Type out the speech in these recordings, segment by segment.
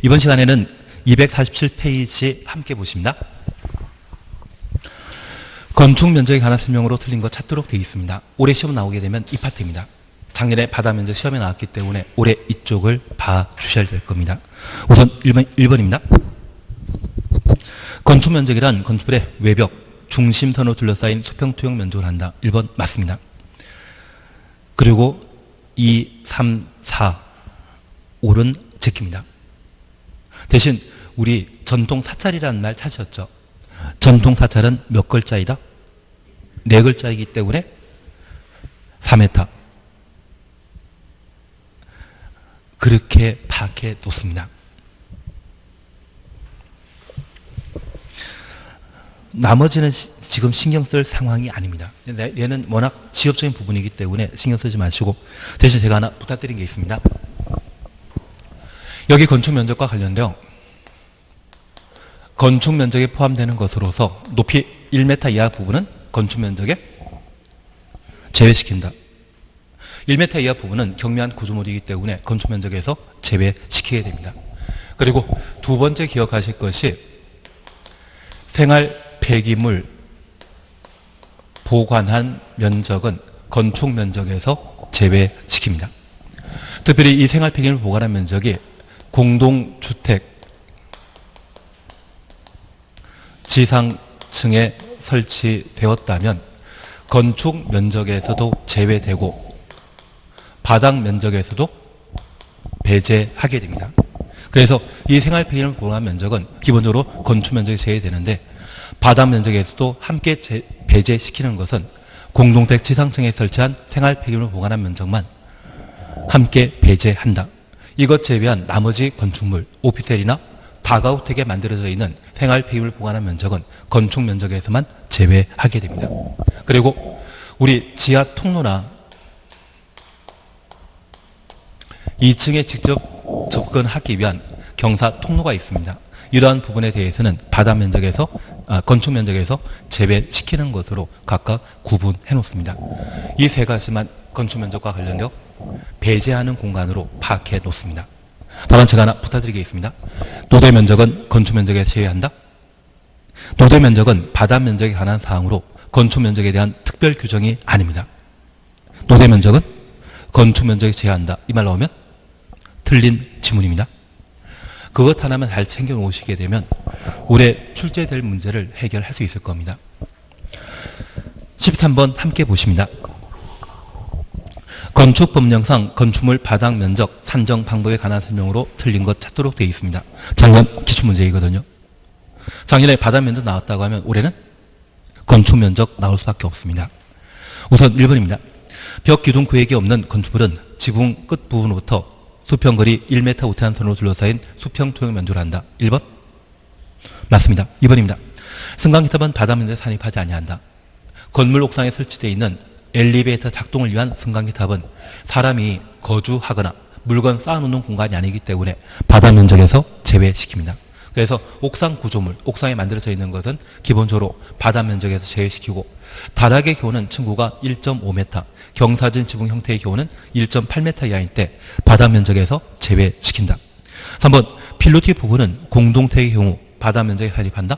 이번 시간에는 247페이지 함께 보십니다. 건축 면적에 관한 설명으로 틀린 거 찾도록 되어 있습니다. 올해 시험 나오게 되면 이 파트입니다. 작년에 바다 면적 시험에 나왔기 때문에 올해 이쪽을 봐주셔야 될 겁니다. 우선 1번입니다. 건축 면적이란 건축물의 외벽, 중심선으로 둘러싸인 수평 투영 면적을 한다. 1번 맞습니다. 그리고 2, 3, 4, 5는 제끼입니다. 대신 우리 전통 사찰이라는 말 찾으셨죠? 전통 사찰은 몇 글자이다? 4글자이기 때문에 4m. 그렇게 파악해 놓습니다. 나머지는 지금 신경 쓸 상황이 아닙니다. 얘는 워낙 지엽적인 부분이기 때문에 신경 쓰지 마시고, 대신 제가 하나 부탁드린 게 있습니다. 여기 건축 면적과 관련되어 건축 면적에 포함되는 것으로서 높이 1m 이하 부분은 건축 면적에 제외시킨다. 1m 이하 부분은 경미한 구조물이기 때문에 건축 면적에서 제외시키게 됩니다. 그리고 두 번째 기억하실 것이 생활 폐기물 보관한 면적은 건축 면적에서 제외시킵니다. 특별히 이 생활 폐기물 보관한 면적이 공동주택 지상층에 설치되었다면 건축 면적에서도 제외되고 바닥 면적에서도 배제하게 됩니다. 그래서 이 생활 폐기물 보관 면적은 기본적으로 건축 면적이 제외되는데 바닥 면적에서도 함께 배제시키는 것은 공동주택 지상층에 설치한 생활 폐기물 보관한 면적만 함께 배제한다. 이것 제외한 나머지 건축물, 오피스텔이나 다가구택에 만들어져 있는 생활 폐기물 보관한 면적은 건축 면적에서만 제외하게 됩니다. 그리고 우리 지하 통로나 2층에 직접 접근하기 위한 경사 통로가 있습니다. 이러한 부분에 대해서는 바닥 면적에서 건축 면적에서 제외시키는 것으로 각각 구분해 놓습니다. 이 세 가지만 건축 면적과 관련되어 배제하는 공간으로 파악해 놓습니다. 다만 제가 하나 부탁드리겠습니다. 노대 면적은 건축 면적에 제외한다. 노대 면적은 바닥 면적에 관한 사항으로 건축 면적에 대한 특별 규정이 아닙니다. 노대 면적은 건축 면적에 제외한다. 이 말 나오면 틀린 지문입니다. 그것 하나만 잘 챙겨 놓으시게 되면 올해 출제될 문제를 해결할 수 있을 겁니다. 13번 함께 보십니다. 건축법령상 건축물 바닥 면적 산정 방법에 관한 설명으로 틀린 것 찾도록 되어 있습니다. 작년 기출문제이거든요. 작년에 바닥 면적 나왔다고 하면 올해는 건축 면적 나올 수밖에 없습니다. 우선 1번입니다. 벽 기둥 구획이 없는 건축물은 지붕 끝부분부터 수평거리 1m 우태한선으로 둘러싸인 수평 투영 면적을 한다. 1번 맞습니다. 2번입니다. 승강기탑은 바닥 면적에 산입하지 아니한다. 건물 옥상에 설치되어 있는 엘리베이터 작동을 위한 승강기탑은 사람이 거주하거나 물건 쌓아놓는 공간이 아니기 때문에 바닥 면적에서 제외시킵니다. 그래서 옥상 구조물, 옥상에 만들어져 있는 것은 기본적으로 바닥 면적에서 제외시키고 다락의 경우는 층고가 1.5m, 경사진 지붕 형태의 경우는 1.8m 이하일 때 바닥 면적에서 제외시킨다. 3번 필로티 부분은 공동택의 경우 바닥 면적에 산입한다?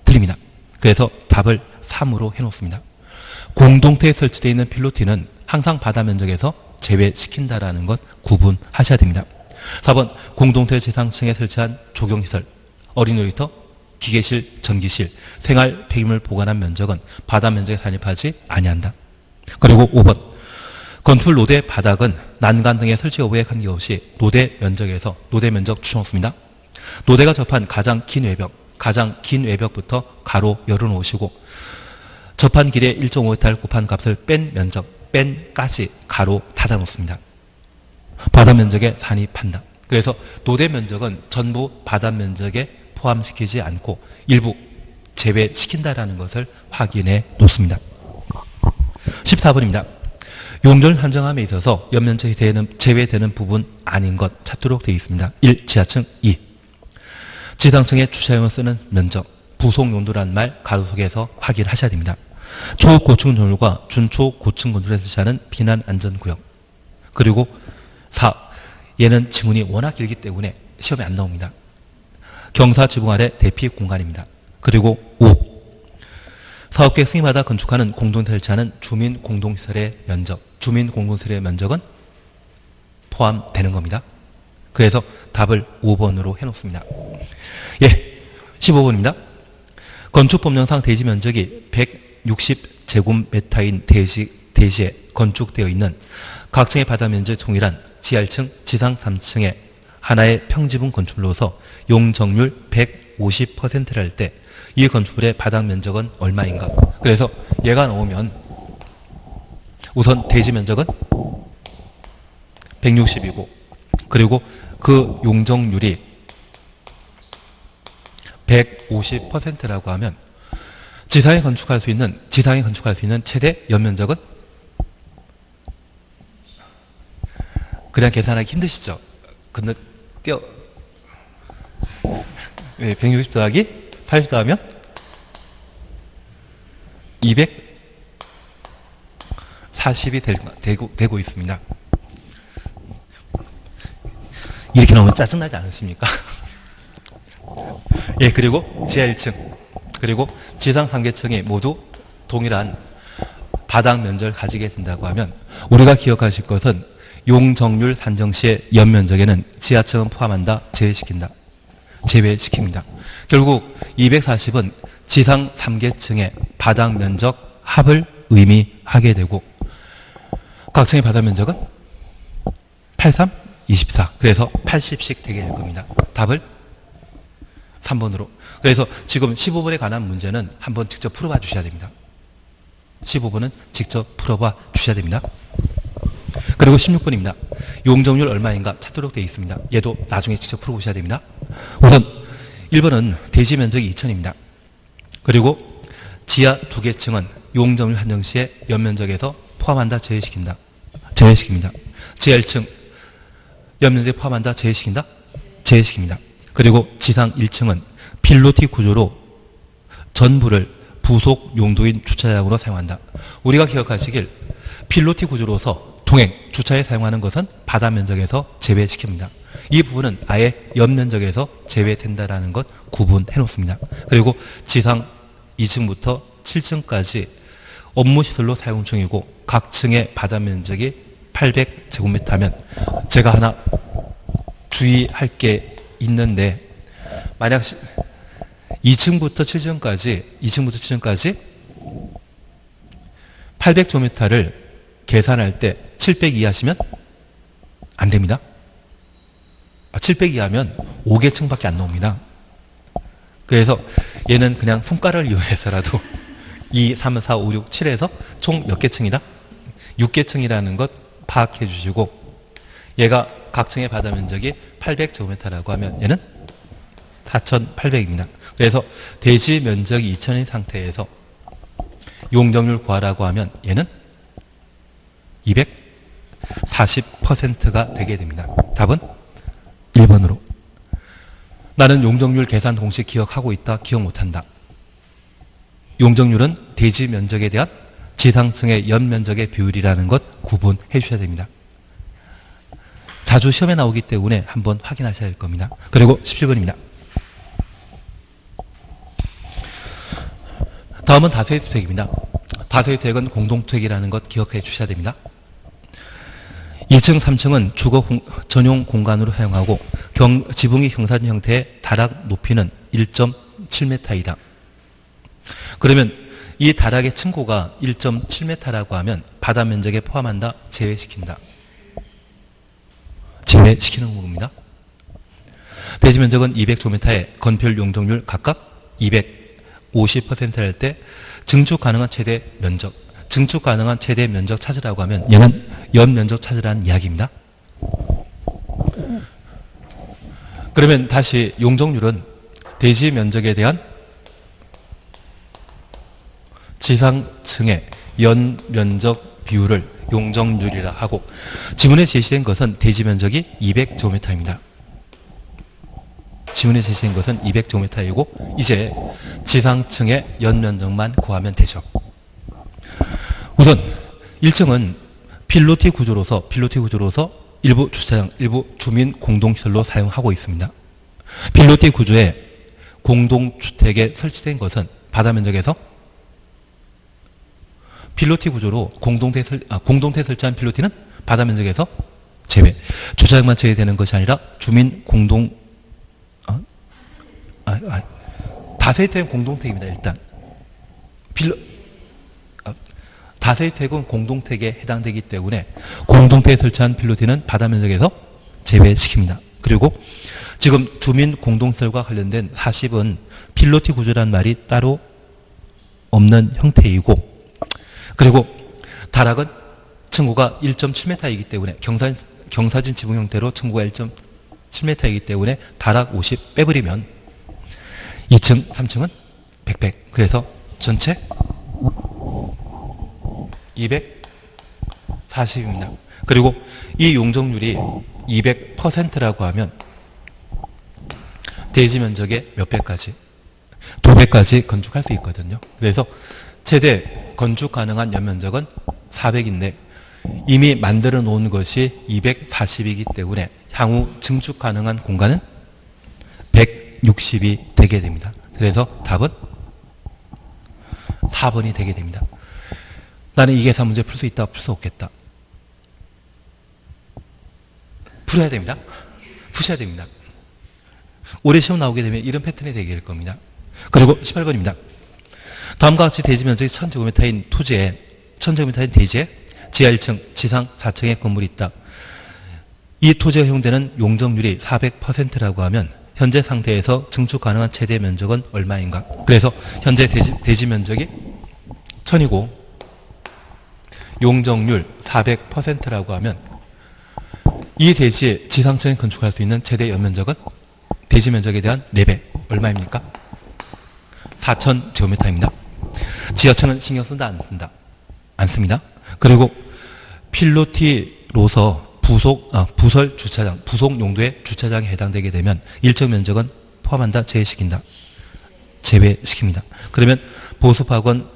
드립니다. 그래서 답을 3으로 해놓습니다. 공동택에 설치되어 있는 필로티는 항상 바닥 면적에서 제외시킨다라는 것 구분하셔야 됩니다. 4번 공동택 지상층에 설치한 조경시설, 어린이 놀이터, 기계실, 전기실, 생활 폐기물 보관한 면적은 바닥 면적에 산입하지 아니한다. 그리고 5번 건축 노대 바닥은 난간 등의 설치 여부에 관계없이 노대 면적에서 노대 면적 추정없습니다. 노대가 접한 가장 긴 외벽부터 가로 열어놓으시고 접한 길에 1.5m 곱한 값을 뺀 면적, 뺀까지 가로 닫아놓습니다. 바닥 면적에 산입한다. 그래서 노대 면적은 전부 바닥 면적에 포함시키지 않고 일부 제외시킨다라는 것을 확인해 놓습니다. 14번입니다. 용도를 산정함에 있어서 연면적이 제외되는 부분 아닌 것 찾도록 되어 있습니다. 1. 지하층 2. 지상층에 주차용을 쓰는 면적, 부속 용도라는 말 가로 속에서 확인하셔야 됩니다. 초고층 건물과 준초고층 건물에 설치하는 비난 안전구역. 그리고 4. 얘는 지문이 워낙 길기 때문에 시험에 안 나옵니다. 경사 지붕 아래 대피 공간입니다. 그리고 5. 사업계획 승인받아 건축하는 공동시설 설치하는 주민 공동시설의 면적. 주민 공동시설의 면적은 포함되는 겁니다. 그래서 답을 5번으로 해놓습니다. 예, 15번입니다. 건축법령상 대지 면적이 160제곱미터인 대지에 건축되어 있는 각 층의 바다 면적 동일한 지하 1층, 지상 3층의 하나의 평지분 건축물로서 용적률 150%를 할 때 이 건축물의 바닥 면적은 얼마인가? 그래서 얘가 나오면 우선 대지 면적은 160이고 그리고 그 용적률이 150%라고 하면 지상에 건축할 수 있는 최대 연면적은 그냥 계산하기 힘드시죠? 근데 160 더하기 80 더하면 240이 되고 있습니다. 이렇게 나오면 짜증나지 않으십니까? 예, 그리고 지하 1층, 그리고 지상 3개층이 모두 동일한 바닥 면적을 가지게 된다고 하면 우리가 기억하실 것은 용적률 산정 시의 연면적에는 지하층은 포함한다, 제외시킵니다. 결국 240은 지상 3개층의 바닥 면적 합을 의미하게 되고 각 층의 바닥 면적은 83, 24. 그래서 80씩 되게 될 겁니다. 답을 3번으로. 그래서 지금 15번에 관한 문제는 한번 직접 풀어봐 주셔야 됩니다. 15번은 직접 풀어봐 주셔야 됩니다. 그리고 16번입니다. 용적률 얼마인가 찾도록 되어 있습니다. 얘도 나중에 직접 풀어보셔야 됩니다. 우선 1번은 대지 면적이 2천입니다. 그리고 지하 2개층은 용적률 한정 시에 연면적에서 포함한다, 제외시킵니다. 지하 1층 연면적에 포함한다, 제외시킵니다. 그리고 지상 1층은 필로티 구조로 전부를 부속 용도인 주차장으로 사용한다. 우리가 기억하시길 필로티 구조로서 동행, 주차에 사용하는 것은 바다 면적에서 제외시킵니다. 이 부분은 아예 연면적에서 제외된다라는 것 구분해 놓습니다. 그리고 지상 2층부터 7층까지 업무시설로 사용 중이고 각 층의 바다 면적이 800제곱미터면 제가 하나 주의할 게 있는데 만약 2층부터 7층까지 800제곱미터를 계산할 때 700 이하시면 안 됩니다. 700 이하면 5개층밖에 안 나옵니다. 그래서 얘는 그냥 손가락을 이용해서라도 2, 3, 4, 5, 6, 7에서 총 몇 개층이다? 6개층이라는 것 파악해 주시고 얘가 각 층의 바다 면적이 800제곱미터라고 하면 얘는 4,800입니다. 그래서 대지 면적이 2,000인 상태에서 용적률 구하라고 하면 얘는 240%가 되게 됩니다. 답은 1번으로. 나는 용적률 계산 공식 기억하고 있다, 기억 못한다. 용적률은 대지 면적에 대한 지상층의 연면적의 비율이라는 것 구분해 주셔야 됩니다. 자주 시험에 나오기 때문에 한번 확인하셔야 될 겁니다. 그리고 17번입니다. 다음은 다수의 주택입니다. 다수의 주택은 공동주택이라는 것 기억해 주셔야 됩니다. 2층, 3층은 주거 전용 공간으로 사용하고 지붕이 형사진 형태의 다락 높이는 1.7m이다. 그러면 이 다락의 층고가 1.7m라고 하면 바다 면적에 포함한다, 제외시킨다. 제외시키는 겁니다. 대지 면적은 200제곱미터에 건폐율 용적률 각각 250% 할 때 증축 가능한 최대 면적, 증축 가능한 최대 면적 찾으라고 하면 얘는 연면적 찾으라는 이야기입니다. 그러면 다시 용적률은 대지 면적에 대한 지상층의 연면적 비율을 용적률이라 하고 지문에 제시된 것은 대지 면적이 200제곱미터입니다. 지문에 제시된 것은 200제곱미터이고 이제 지상층의 연면적만 구하면 되죠. 우선 1층은 필로티 구조로서 일부 주차장, 일부 주민 공동시설로 사용하고 있습니다. 필로티 구조에 공동주택에 설치된 것은 바다 면적에서 필로티 구조로 공동태 설치한 필로티는 바다 면적에서 제외. 주차장만 제외되는 것이 아니라 주민 공동 다세대택은 공동택입니다. 일단 다세택은 공동택에 해당되기 때문에 공동택에 설치한 필로티는 바다 면적에서 제외시킵니다. 그리고 지금 주민 공동시설과 관련된 40은 필로티 구조란 말이 따로 없는 형태이고, 그리고 다락은 층고가 1.7m이기 때문에 경사진 지붕 형태로 층고가 1.7m이기 때문에 다락 50 빼버리면 2층, 3층은 100. 그래서 전체 240입니다. 그리고 이 용적률이 200%라고 하면 대지 면적의 몇 배까지? 2배까지 건축할 수 있거든요. 그래서 최대 건축 가능한 연면적은 400인데 이미 만들어 놓은 것이 240이기 때문에 향후 증축 가능한 공간은 160이 되게 됩니다. 그래서 답은 4번이 되게 됩니다. 나는 이 계산 문제 풀 수 있다, 풀 수 없겠다. 풀어야 됩니다. 푸셔야 됩니다. 올해 시험 나오게 되면 이런 패턴이 되게 될 겁니다. 그리고 18번입니다. 다음과 같이 대지 면적이 1000제곱미터인 토지에 1000제곱미터인 대지에 지하 1층, 지상 4층의 건물이 있다. 이 토지에 허용되는 용적률이 400%라고 하면 현재 상태에서 증축 가능한 최대 면적은 얼마인가? 그래서 현재 대지 면적이 1000이고 용적률 400%라고 하면 이 대지에 지상층에 건축할 수 있는 최대 연면적은 대지 면적에 대한 4배. 얼마입니까? 4000제곱미터입니다. 지하층은 신경 쓴다, 안 쓴다? 안 씁니다. 그리고 필로티로서 부설 주차장, 부속 용도의 주차장에 해당되게 되면 일정 면적은 포함한다, 제외시킨다? 제외시킵니다. 그러면 보수학원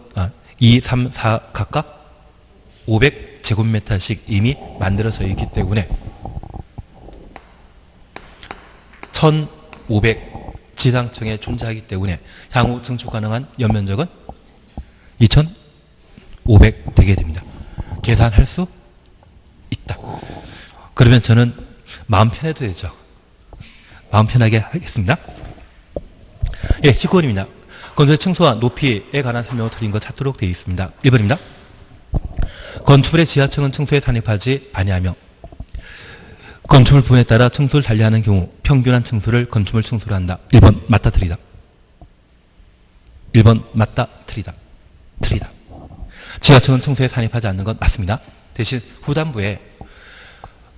2, 3, 4 각각 500제곱미터씩 이미 만들어져 있기 때문에 1500 지상층에 존재하기 때문에 향후 증축 가능한 연면적은 2500 되게 됩니다. 계산할 수 있다. 그러면 저는 마음 편해도 되죠. 마음 편하게 하겠습니다. 예, 19번입니다. 건축의 층수와 높이에 관한 설명을 드린 것 찾도록 되어 있습니다. 1번입니다. 건축물의 지하층은 층수에 산입하지 아니하며 건축물 부분에 따라 층수를 달리하는 경우 평균한 층수를 건축물 층수로 한다. 1번 맞다, 틀리다. 1번 맞다, 틀리다. 틀리다. 지하층은 층수에 산입하지 않는 건 맞습니다. 대신 후단부에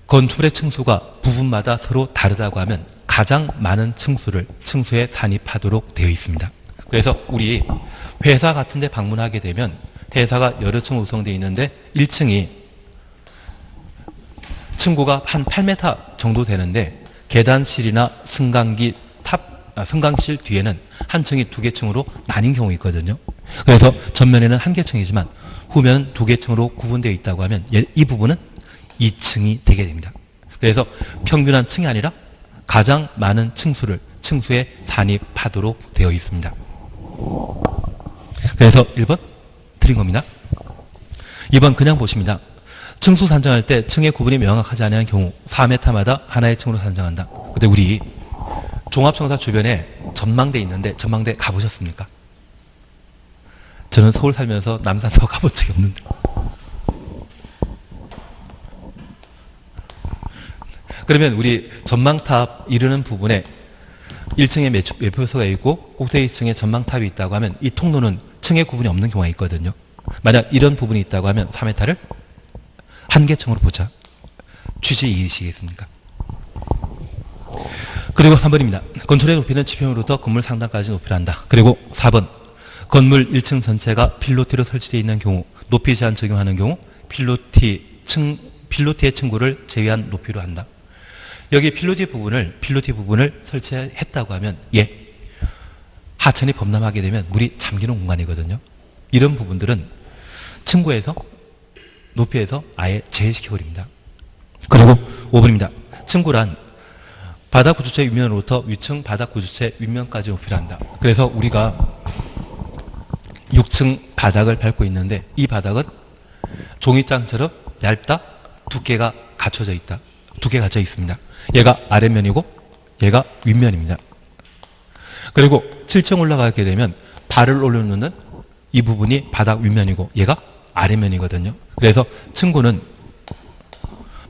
건축물의 층수가 부분마다 서로 다르다고 하면 가장 많은 층수를 층수에 산입하도록 되어 있습니다. 그래서 우리 회사 같은 데 방문하게 되면 회사가 여러 층으로 구성되어 있는데 1층이 층고가 한 8m 정도 되는데 계단실이나 승강실 뒤에는 한 층이 2개 층으로 나뉜 경우 있거든요. 그래서 전면에는 1개 층이지만 후면은 2개 층으로 구분되어 있다고 하면 이 부분은 2층이 되게 됩니다. 그래서 평균한 층이 아니라 가장 많은 층수를 층수에 산입하도록 되어 있습니다. 그래서 1번 드린 겁니다. 2번 그냥 보십니다. 층수 산정할 때 층의 구분이 명확하지 않은 경우 4m마다 하나의 층으로 산정한다. 근데 우리 종합청사 주변에 전망대 있는데 전망대 가보셨습니까? 저는 서울 살면서 남산서 가본 적이 없는데. 그러면 우리 전망탑 이르는 부분에 1층에 매표소가 있고 꼭대기 층에 전망탑이 있다고 하면 이 통로는 층의 구분이 없는 경우가 있거든요. 만약 이런 부분이 있다고 하면 3m를 한 개 층으로 보자. 취지 이해시겠습니까? 그리고 3번입니다. 건축의 높이는 지평으로부터 건물 상단까지 높이를 한다. 그리고 4번 건물 1층 전체가 필로티로 설치되어 있는 경우 높이 제한 적용하는 경우 필로티의 층고를 제외한 높이로 한다. 여기 필로티 부분을 설치했다고 하면 하천이 범람하게 되면 물이 잠기는 공간이거든요. 이런 부분들은 층고에서 높이에서 아예 제외시켜버립니다. 그리고 5번입니다. 층고란 바닥 구조체 윗면으로부터 위층 바닥 구조체 윗면까지 높이를 한다. 그래서 우리가 6층 바닥을 밟고 있는데 이 바닥은 종이장처럼 얇다, 두께가 갖춰져 있다. 두께가 갖춰져 있습니다. 얘가 아랫면이고 얘가 윗면입니다. 그리고 7층 올라가게 되면 발을 올려놓는 이 부분이 바닥 윗면이고 얘가 아랫면이거든요. 그래서 층고는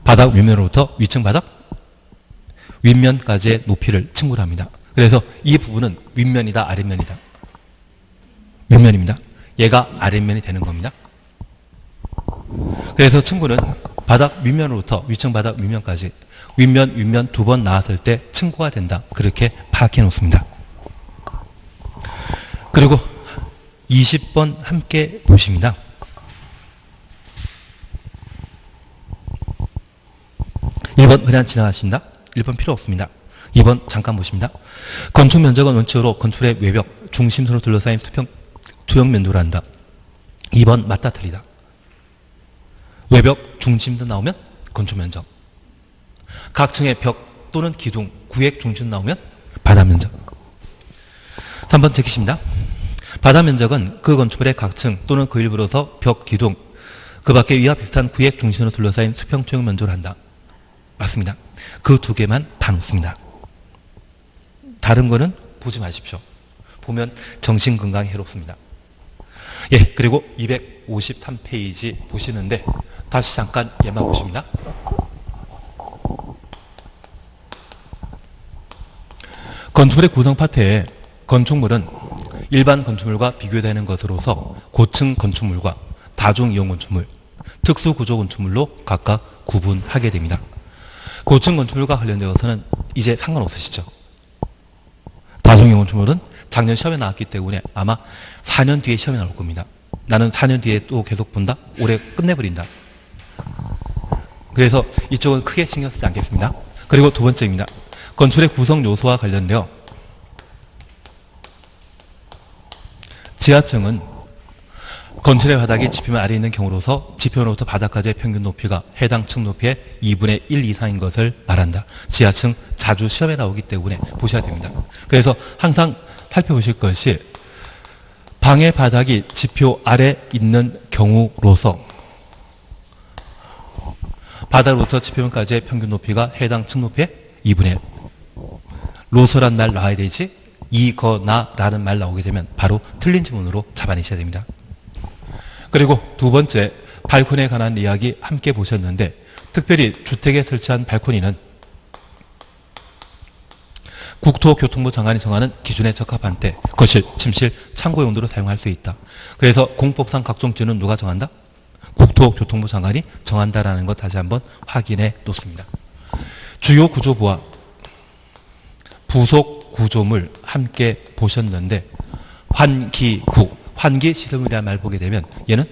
바닥 윗면으로부터 위층 바닥 윗면까지의 높이를 층고로 합니다. 그래서 이 부분은 윗면이다 아랫면이다. 윗면입니다. 얘가 아랫면이 되는 겁니다. 그래서 층고는 바닥 윗면으로부터 위층 바닥 윗면까지 윗면 두 번 나왔을 때 층고가 된다. 그렇게 파악해 놓습니다. 그리고 20번 함께 보십니다. 1번 그냥 지나가신다. 1번 필요 없습니다. 2번 잠깐 보십니다. 건축 면적은 원칙으로 건축의 외벽, 중심선으로 둘러싸인 투영 면도를 한다. 2번 맞다 틀리다. 외벽, 중심선 나오면 건축 면적. 각 층의 벽 또는 기둥, 구획 중심 나오면 바닥 면적. 3번 제키십니다. 바닥 면적은 그 건축물의 각 층 또는 그 일부로서 벽, 기둥, 그 밖에 위와 비슷한 구획 중심으로 둘러싸인 수평 투영 면적을 한다. 맞습니다. 그 두 개만 봐놓습니다. 다른 거는 보지 마십시오. 보면 정신건강에 해롭습니다. 예, 그리고 253페이지 보시는데 다시 잠깐 얘만 보십니다. 건축물의 구성 파트에 건축물은 일반 건축물과 비교되는 것으로서 고층 건축물과 다중이용 건축물, 특수구조 건축물로 각각 구분하게 됩니다. 고층 건축물과 관련되어서는 이제 상관없으시죠. 다중이용 건축물은 작년 시험에 나왔기 때문에 아마 4년 뒤에 시험에 나올 겁니다. 나는 4년 뒤에 또 계속 본다? 올해 끝내버린다. 그래서 이쪽은 크게 신경 쓰지 않겠습니다. 그리고 두 번째입니다. 건축의 구성 요소와 관련되어 지하층은 건축의 바닥이 지표면 아래에 있는 경우로서 지표로부터 바닥까지의 평균 높이가 해당 층 높이의 2분의 1 이상인 것을 말한다. 지하층 자주 시험에 나오기 때문에 보셔야 됩니다. 그래서 항상 살펴보실 것이 방의 바닥이 지표 아래 있는 경우로서 바닥으로부터 지표면까지의 평균 높이가 해당 층 높이의 2분의 1. 로서란 말 나와야 되지 이거나라는 말 나오게 되면 바로 틀린 지문으로 잡아내셔야 됩니다. 그리고 두 번째 발코니에 관한 이야기 함께 보셨는데 특별히 주택에 설치한 발코니는 국토교통부 장관이 정하는 기준에 적합한 때 거실, 침실, 창고 용도로 사용할 수 있다. 그래서 공법상 각종 기준은 누가 정한다? 국토교통부 장관이 정한다라는 것 다시 한번 확인해 놓습니다. 주요 구조부와 부속 구조물 함께 보셨는데 환기구, 환기시설물이라는 말 보게 되면 얘는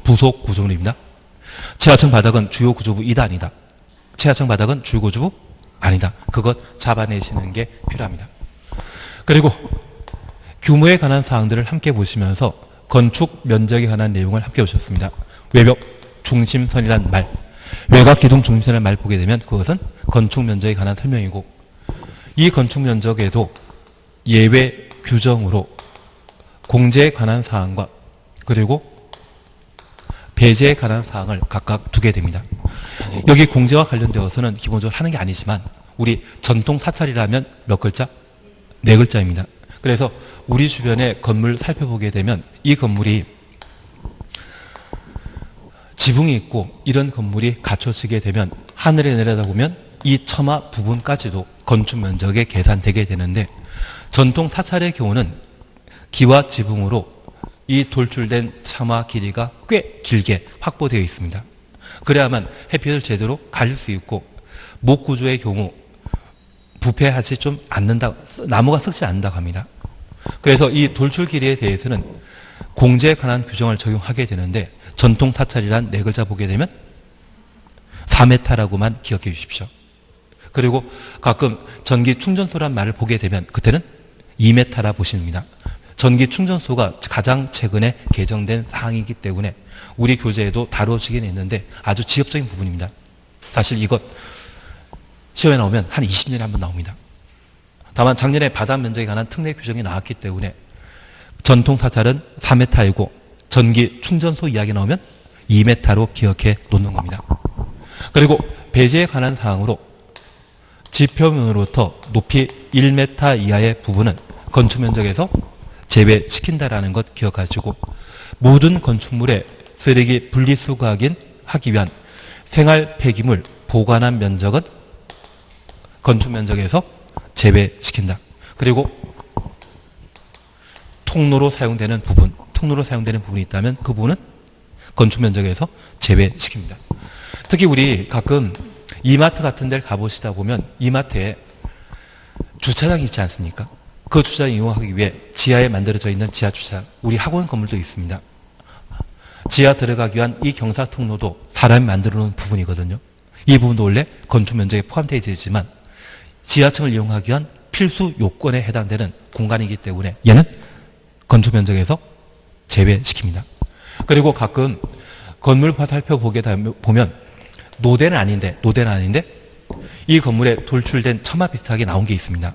부속 구조물입니다. 지하층 바닥은 주요 구조부 이다 아니다. 지하층 바닥은 주요 구조부 아니다. 그것 잡아내시는 게 필요합니다. 그리고 규모에 관한 사항들을 함께 보시면서 건축 면적에 관한 내용을 함께 보셨습니다. 외벽 중심선이라는 말, 외곽 기둥 중심선이라는 말 보게 되면 그것은 건축 면적에 관한 설명이고 이 건축 면적에도 예외 규정으로 공제에 관한 사항과 그리고 배제에 관한 사항을 각각 두게 됩니다. 여기 공제와 관련되어서는 기본적으로 하는 게 아니지만 우리 전통 사찰이라면 몇 글자? 4글자입니다. 그래서 우리 주변의 건물 살펴보게 되면 이 건물이 지붕이 있고 이런 건물이 갖춰지게 되면 하늘에 내려다보면 이 처마 부분까지도 건축 면적에 계산되게 되는데 전통 사찰의 경우는 기와 지붕으로 이 돌출된 처마 길이가 꽤 길게 확보되어 있습니다. 그래야만 햇빛을 제대로 가릴 수 있고 목 구조의 경우 부패하지 좀 않는다, 나무가 썩지 않는다고 합니다. 그래서 이 돌출 길이에 대해서는 공제에 관한 규정을 적용하게 되는데 전통 사찰이란 4글자 보게 되면 4m라고만 기억해 주십시오. 그리고 가끔 전기 충전소란 말을 보게 되면 그때는 2m라 보십니다. 전기 충전소가 가장 최근에 개정된 사항이기 때문에 우리 교재에도 다뤄지긴 했는데 아주 지엽적인 부분입니다. 사실 이것 시험에 나오면 한 20년에 한 번 나옵니다. 다만 작년에 바다 면적에 관한 특례 규정이 나왔기 때문에 전통 사찰은 4m이고 전기 충전소 이야기 나오면 2m로 기억해 놓는 겁니다. 그리고 배제에 관한 사항으로 지표면으로부터 높이 1m 이하의 부분은 건축 면적에서 제외시킨다라는 것 기억하시고, 모든 건축물의 쓰레기 분리수거 하기 위한 생활 폐기물 보관한 면적은 건축 면적에서 제외시킨다. 그리고 통로로 사용되는 부분이 있다면 그 부분은 건축 면적에서 제외시킵니다. 특히 우리 가끔 이마트 같은 데를 가보시다 보면 이마트에 주차장이 있지 않습니까? 그 주차장 이용하기 위해 지하에 만들어져 있는 지하 주차장, 우리 학원 건물도 있습니다. 지하 들어가기 위한 이 경사 통로도 사람이 만들어 놓은 부분이거든요. 이 부분도 원래 건축 면적에 포함되어 있지만 지하층을 이용하기 위한 필수 요건에 해당되는 공간이기 때문에 얘는 건축 면적에서 제외시킵니다. 그리고 가끔 건물 살펴보게 보면 노대는 아닌데 이 건물에 돌출된 처마 비슷하게 나온 게 있습니다.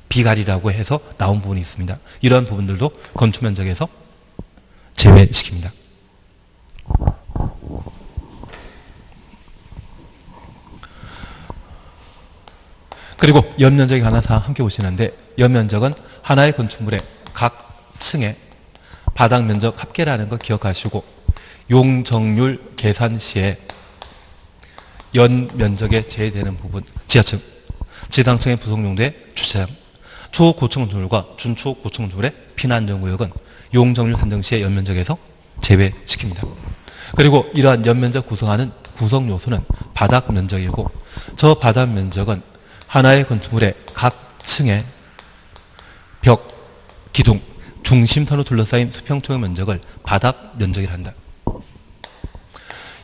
비가리라고 해서 나온 부분이 있습니다. 이러한 부분들도 건축 면적에서 제외시킵니다. 그리고 연면적에 관한 사항 함께 보시는데, 연면적은 하나의 건축물의 각 층의 바닥 면적 합계라는 거 기억하시고, 용적률 계산 시에 연면적에 제외되는 부분, 지하층, 지상층의 부속 용도의 주차장, 초고층건축물과 준초고층건축물의 피난안전구역은 용적률 산정 시에 연면적에서 제외시킵니다. 그리고 이러한 연면적 구성하는 구성 요소는 바닥 면적이고, 저 바닥 면적은 하나의 건축물의 각 층의 벽, 기둥, 중심선으로 둘러싸인 수평통의 면적을 바닥 면적이라 한다.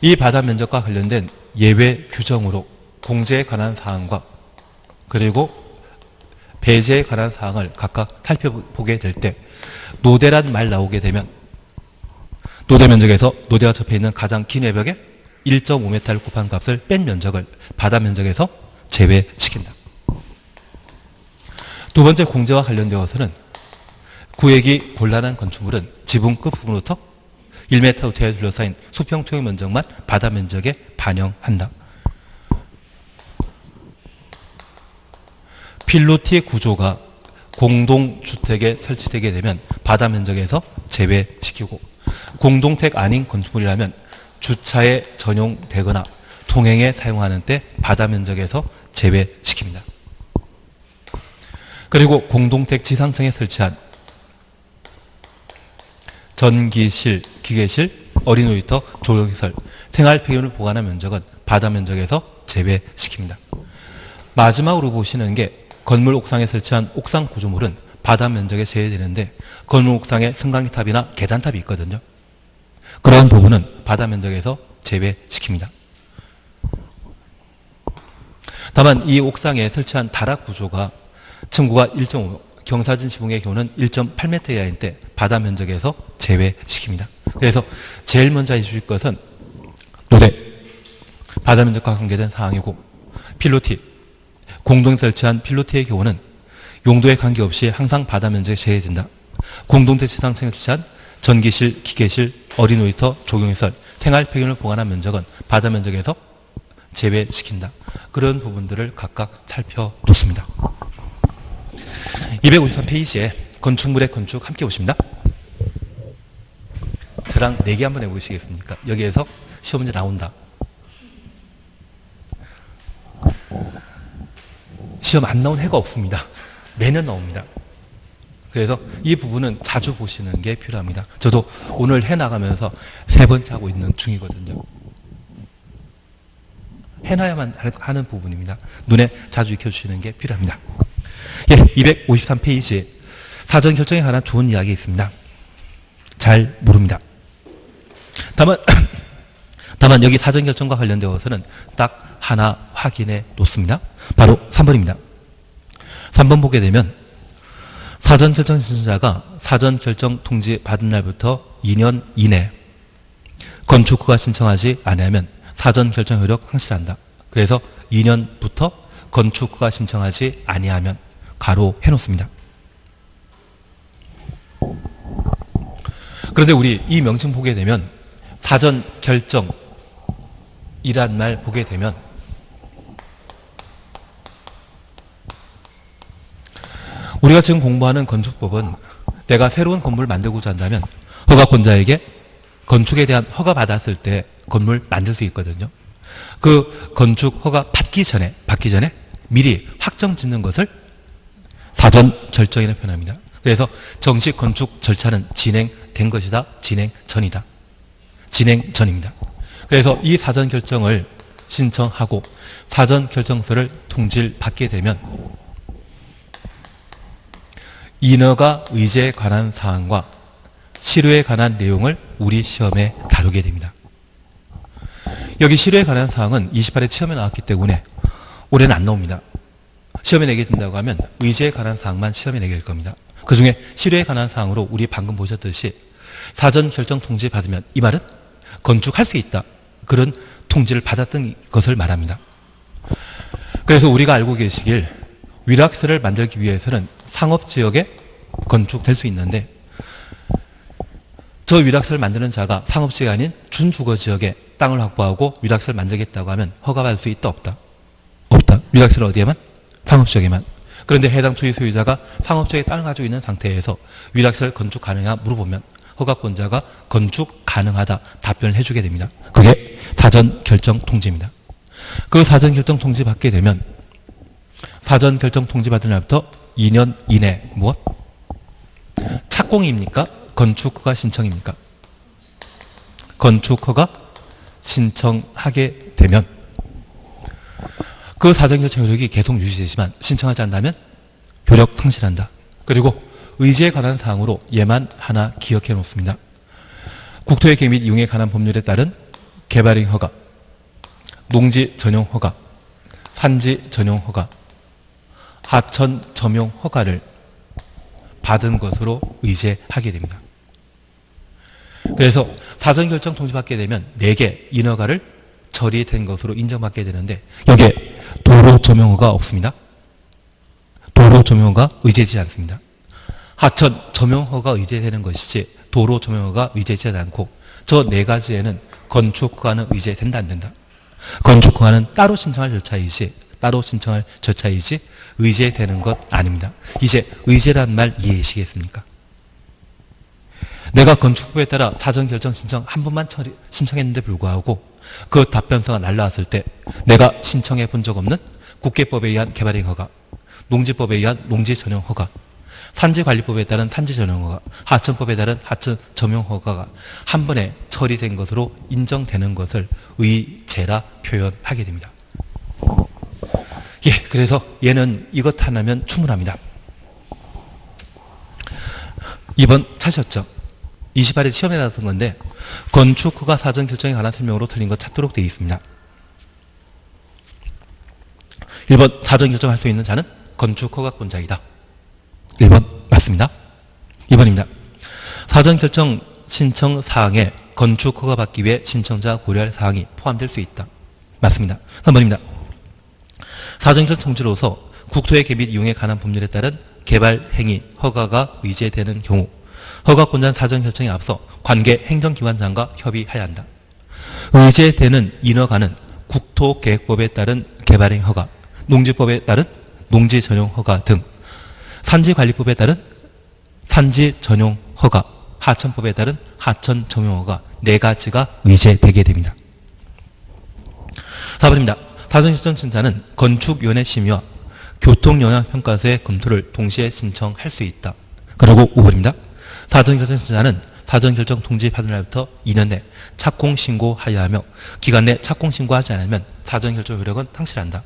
이 바닥 면적과 관련된 예외 규정으로 공제에 관한 사항과 그리고 배제에 관한 사항을 각각 살펴보게 될 때, 노대란 말 나오게 되면 노대 면적에서 노대가 접해 있는 가장 긴 외벽에 1.5m를 곱한 값을 뺀 면적을 바닥 면적에서 제외시킨다. 두 번째 공제와 관련되어서는 구획이 곤란한 건축물은 지붕 끝부분부터 1m 우태에 둘러싸인 수평통의 면적만 바닥 면적에 반영한다. 필로티의 구조가 공동주택에 설치되게 되면 바닥 면적에서 제외시키고, 공동택 아닌 건축물이라면 주차에 전용되거나 통행에 사용하는 때 바닥 면적에서 제외시킵니다. 그리고 공동택 지상층에 설치한 전기실, 기계실, 어린 놀이터, 조경시설, 생활 폐기물을 보관한 면적은 바닥 면적에서 제외시킵니다. 마지막으로 보시는 게 건물 옥상에 설치한 옥상 구조물은 바닥 면적에 제외되는데, 건물 옥상에 승강기탑이나 계단탑이 있거든요. 그러한 부분은 바닥 면적에서 제외시킵니다. 다만 이 옥상에 설치한 다락 구조가 층고가 1.5, 경사진 지붕의 경우는 1.8m 이하일 때 바닥 면적에서 제외시킵니다. 그래서 제일 먼저 해주실 것은 노대, 바닥 면적과 관계된 사항이고, 필로티, 공동 설치한 필로티의 경우는 용도에 관계없이 항상 바닥 면적에 제외된다. 공동체 지상층에 설치한 전기실, 기계실, 어린 놀이터, 조경시설, 생활 폐기물을 보관한 면적은 바닥 면적에서 제외시킨다. 그런 부분들을 각각 살펴놓습니다. 253페이지에 건축물의 건축 함께 보십니다. 저랑 내기 한번 해보시겠습니까? 여기에서 시험 문제 나온다. 시험 안 나온 해가 없습니다. 매년 나옵니다. 그래서 이 부분은 자주 보시는 게 필요합니다. 저도 오늘 해 나가면서 3번째 하고 있는 중이거든요. 해놔야만 하는 부분입니다. 눈에 자주 익혀주시는 게 필요합니다. 예, 253페이지에 사전 결정에 관한 좋은 이야기 있습니다. 잘 모릅니다. 다만 여기 사전 결정과 관련되어서는 딱 하나 확인해 놓습니다. 바로 3번입니다. 3번 보게 되면 사전 결정 신청자가 사전 결정 통지 받은 날부터 2년 이내 건축허가 신청하지 않으면 사전 결정 효력 상실한다. 그래서 2년부터 건축 허가 신청하지 아니하면 가로 해놓습니다. 그런데 우리 이 명칭 보게 되면 사전 결정이란 말 보게 되면 우리가 지금 공부하는 건축법은 내가 새로운 건물을 만들고자 한다면 허가권자에게 건축에 대한 허가 받았을 때 건물 만들 수 있거든요. 그 건축 허가 받기 전에 미리 확정 짓는 것을 사전 결정이라고 표현합니다. 그래서 정식 건축 절차는 진행된 것이다. 진행 전이다. 진행 전입니다. 그래서 이 사전 결정을 신청하고 사전 결정서를 통지를 받게 되면 인허가 의제에 관한 사항과 실효에 관한 내용을 우리 시험에 다루게 됩니다. 여기 실효에 관한 사항은 28회 시험에 나왔기 때문에 올해는 안 나옵니다. 시험에 내게 된다고 하면 의제에 관한 사항만 시험에 내게 될 겁니다. 그 중에 실효에 관한 사항으로 우리 방금 보셨듯이 사전 결정 통지 받으면 이 말은 건축할 수 있다. 그런 통지를 받았던 것을 말합니다. 그래서 우리가 알고 계시길 위락설을 만들기 위해서는 상업지역에 건축될 수 있는데 저 위락설을 만드는 자가 상업지역이 아닌 준주거지역에 땅을 확보하고 위락설을 만들겠다고 하면 허가받을 수 있다 없다? 없다. 위락설은 어디에만? 상업지역에만. 그런데 해당 토지 소유자가 상업지역에 땅을 가지고 있는 상태에서 위락설 건축 가능하 물어보면 허가권자가 건축 가능하다 답변을 해주게 됩니다. 그게 사전 결정 통지입니다. 그 사전 결정 통지 받게 되면 사전 결정 통지 받은 날부터 2년 이내 무엇? 착공입니까? 건축 허가 신청입니까? 건축 허가 신청하게 되면 그 사전 결정 효력이 계속 유지되지만 신청하지 않는다면 효력 상실한다. 그리고 의제에 관한 사항으로 얘만 하나 기억해 놓습니다. 국토의 계획 및 이용에 관한 법률에 따른 개발행 허가, 농지 전용 허가, 산지 전용 허가, 하천 점용 허가를 받은 것으로 의제하게 됩니다. 그래서 사전 결정 통지 받게 되면 4개 인허가를 처리된 것으로 인정받게 되는데 여기에 도로 점용 허가 없습니다. 도로 점용 허가 의제되지 않습니다. 하천 점용 허가 의제되는 것이지 도로 점용 허가 의제되지 않고 저 4가지에는 건축 허가는 의제된다 안 된다. 건축 허가는 따로 신청할 절차이지 의제되는 것 아닙니다. 이제 의제란 말 이해하시겠습니까? 내가 건축법에 따라 사전 결정 신청 한 번만 신청했는데 불구하고 그 답변서가 날라왔을 때 내가 신청해 본 적 없는 국계법에 의한 개발행 허가, 농지법에 의한 농지 전용 허가, 산지관리법에 따른 산지 전용 허가, 하천법에 따른 하천 점용 허가가 한 번에 처리된 것으로 인정되는 것을 의제라 표현하게 됩니다. 예, 그래서 얘는 이것 하나면 충분합니다. 2번 찾으셨죠? 28일 시험에 나왔던 건데 건축 허가 사전 결정에 관한 설명으로 틀린 것 찾도록 되어 있습니다. 1번 사전 결정할 수 있는 자는 건축 허가권자이다. 1번 맞습니다. 2번입니다. 사전 결정 신청 사항에 건축 허가 받기 위해 신청자 고려할 사항이 포함될 수 있다. 맞습니다. 3번입니다. 사전 결정 통지로서 국토의 계획 및 이용에 관한 법률에 따른 개발 행위 허가가 의제되는 경우 허가권자는 사전 결정에 앞서 관계 행정기관장과 협의해야 한다. 의제되는 인허가는 국토계획법에 따른 개발행 허가, 농지법에 따른 농지 전용 허가 등 산지관리법에 따른 산지 전용 허가, 하천법에 따른 하천 전용 허가 4가지가 의제되게 됩니다. 4번입니다. 사전 결정 신청자는 건축위원회 심의와 교통영향평가서의 검토를 동시에 신청할 수 있다. 그리고 5번입니다. 사전 결정 신청자는 사전 결정 통지 받은 날부터 2년 내 착공 신고하여야 하며 기간 내 착공 신고하지 않으면 사전 결정 효력은 상실한다.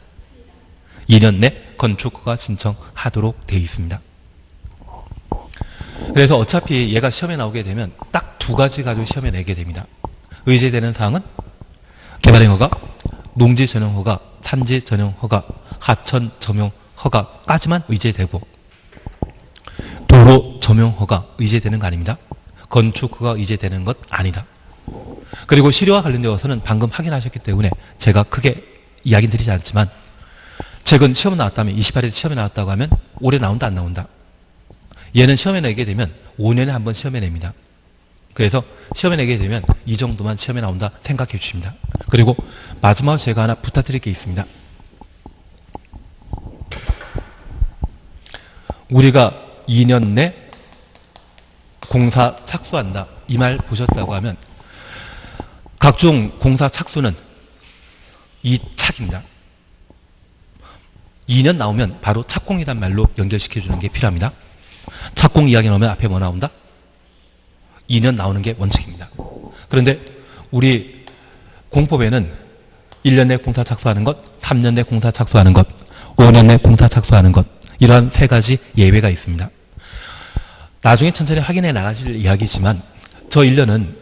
2년 내 건축 허가 신청하도록 되어 있습니다. 그래서 어차피 얘가 시험에 나오게 되면 딱 2가지 가지고 시험에 내게 됩니다. 의제되는 사항은 개발행 허가, 농지 전용 허가, 산지 전용 허가, 하천 점용 허가까지만 의제되고 도로 점용 허가 의제되는 거 아닙니다. 건축 허가 의제되는 것 아니다. 그리고 실효와 관련되어서는 방금 확인하셨기 때문에 제가 크게 이야기 드리지 않지만 최근 시험 나왔다면 28일 시험에 나왔다고 하면 올해 나온다 안 나온다. 얘는 시험에 내게 되면 5년에 한 번 시험에 냅니다. 그래서 시험에 내게 되면 이 정도만 시험에 나온다 생각해 주십니다. 그리고 마지막으로 제가 하나 부탁드릴 게 있습니다. 우리가 2년 내 공사 착수한다. 이 말 보셨다고 하면 각종 공사 착수는 이 착입니다. 2년 나오면 바로 착공이란 말로 연결시켜 주는 게 필요합니다. 착공 이야기 나오면 앞에 뭐 나온다? 2년 나오는 게 원칙입니다. 그런데 우리 공법에는 1년 내 공사 착수하는 것, 3년 내 공사 착수하는 것, 5년 내 공사 착수하는 것, 이러한 세 가지 예외가 있습니다. 나중에 천천히 확인해 나가실 이야기지만 저 1년은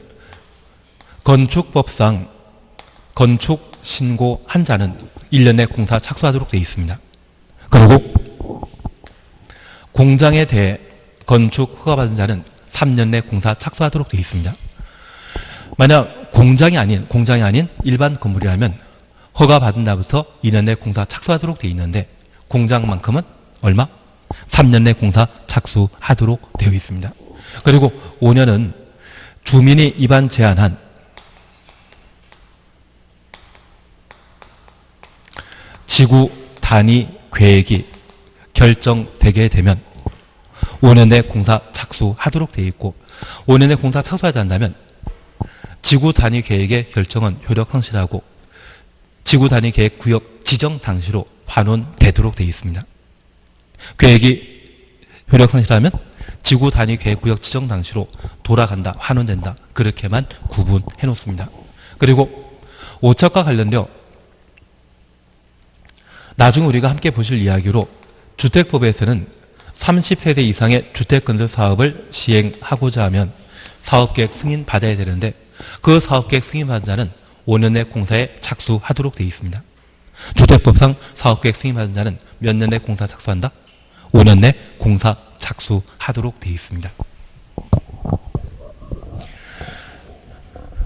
건축법상 건축 신고 한 자는 1년 내 공사 착수하도록 되어 있습니다. 그리고 공장에 대해 건축 허가받은 자는 3년 내 공사 착수하도록 되어 있습니다. 만약 공장이 아닌 일반 건물이라면 허가받은 날부터 2년 내 공사 착수하도록 되어 있는데 공장만큼은 얼마? 3년 내 공사 착수하도록 되어 있습니다. 그리고 5년은 주민이 입안 제한한 지구 단위 계획이 결정되게 되면 5년 내 공사 착수하도록 되어 있고 5년 내 공사 착수하지 않는다면 지구 단위 계획의 결정은 효력 상실하고 지구 단위 계획 구역 지정 당시로 환원되도록 되어 있습니다. 계획이 효력 상실하면 지구 단위 계획 구역 지정 당시로 돌아간다, 환원된다. 그렇게만 구분해 놓습니다. 그리고 오착과 관련되어 나중에 우리가 함께 보실 이야기로 주택법에서는 30세대 이상의 주택건설 사업을 시행하고자 하면 사업계획 승인 받아야 되는데 그 사업계획 승인 받은 자는 5년 내 공사에 착수하도록 되어 있습니다. 주택법상 사업계획 승인 받은 자는 몇 년 내 공사 착수한다? 5년 내 공사 착수하도록 되어 있습니다.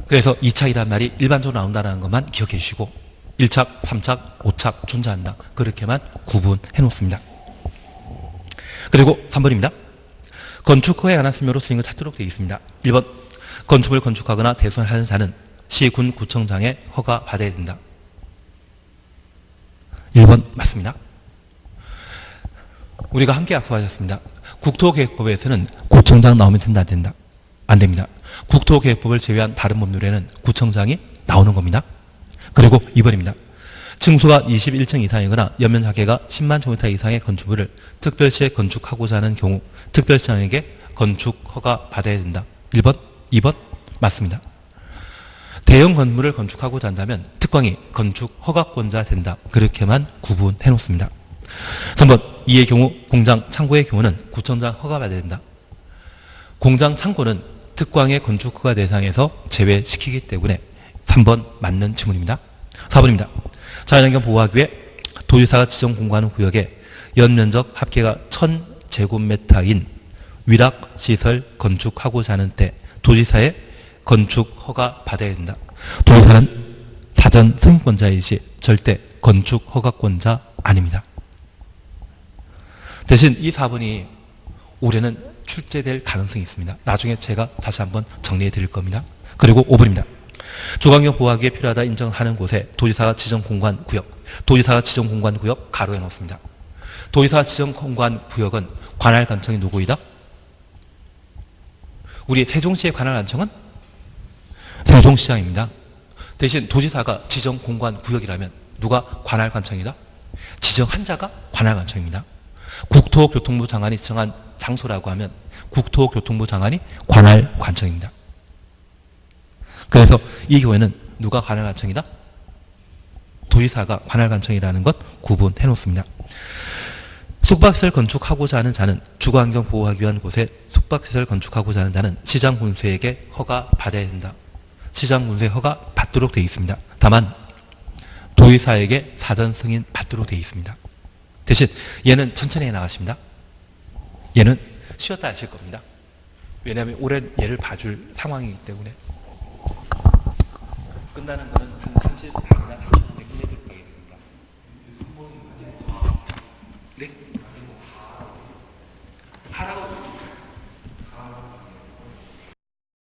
그래서 2착이란 말이 일반적으로 나온다는 것만 기억해 주시고 1착, 3착, 5착 존재한다. 그렇게만 구분해 놓습니다. 그리고 3번입니다. 건축 허가에 관한 설명으로 쓰인 것 찾도록 되어 있습니다. 1번 건축을 건축하거나 대손하는 자는 시군 구청장에 허가 받아야 된다. 1번 맞습니다. 우리가 함께 약속하셨습니다. 국토계획법에서는 구청장 나오면 된다 안 된다? 안 됩니다. 국토계획법을 제외한 다른 법률에는 구청장이 나오는 겁니다. 그리고 2번입니다. 층수가 21층 이상이거나 연면 하계가 10만 제곱미터 이상의 건축물을 특별시에 건축하고자 하는 경우 특별시장에게 건축 허가 받아야 된다. 1번, 2번 맞습니다. 대형 건물을 건축하고자 한다면 특광이 건축 허가권자 된다. 그렇게만 구분해 놓습니다. 3번 이의 경우 공장 창고의 경우는 구청장 허가 받아야 된다. 공장 창고는 특광의 건축 허가 대상에서 제외시키기 때문에 3번 맞는 질문입니다. 4번입니다. 자연환경 보호하기 위해 도지사가 지정 공부하는 구역에 연면적 합계가 1000제곱미터인 위락시설 건축하고자 하는 때 도지사의 건축 허가 받아야 된다. 도지사는 사전 승인권자이지 절대 건축 허가권자 아닙니다. 대신 이 4번이 올해는 출제될 가능성이 있습니다. 나중에 제가 다시 한번 정리해 드릴 겁니다. 그리고 5번입니다. 주거환경 보호하기에 필요하다 인정하는 곳에 도지사가 지정 공간 구역, 도지사가 지정 공간 구역 가로해 놓습니다. 도지사가 지정 공간 구역은 관할 관청이 누구이다? 우리 세종시의 관할 관청은 세종시장입니다. 대신 도지사가 지정 공간 구역이라면 누가 관할 관청이다? 지정한 자가 관할 관청입니다. 국토교통부 장관이 지정한 장소라고 하면 국토교통부 장관이 관할 관청입니다. 그래서 이 경우에는 누가 관할 관청이다? 도지사가 관할 관청이라는 것 구분해 놓습니다. 숙박시설 건축하고자 하는 자는 주거환경 보호하기 위한 곳에 숙박시설 건축하고자 하는 자는 시장군수에게 허가 받아야 된다. 시장군수의 허가 받도록 되어 있습니다. 다만 도지사에게 사전 승인 받도록 되어 있습니다. 대신 얘는 천천히 해나가십니다. 얘는 쉬었다 하실 겁니다. 왜냐하면 올해 얘를 봐줄 상황이기 때문에 끝나는 거는 한 30분이나 30분에 끝내도록 하겠습니다. 네?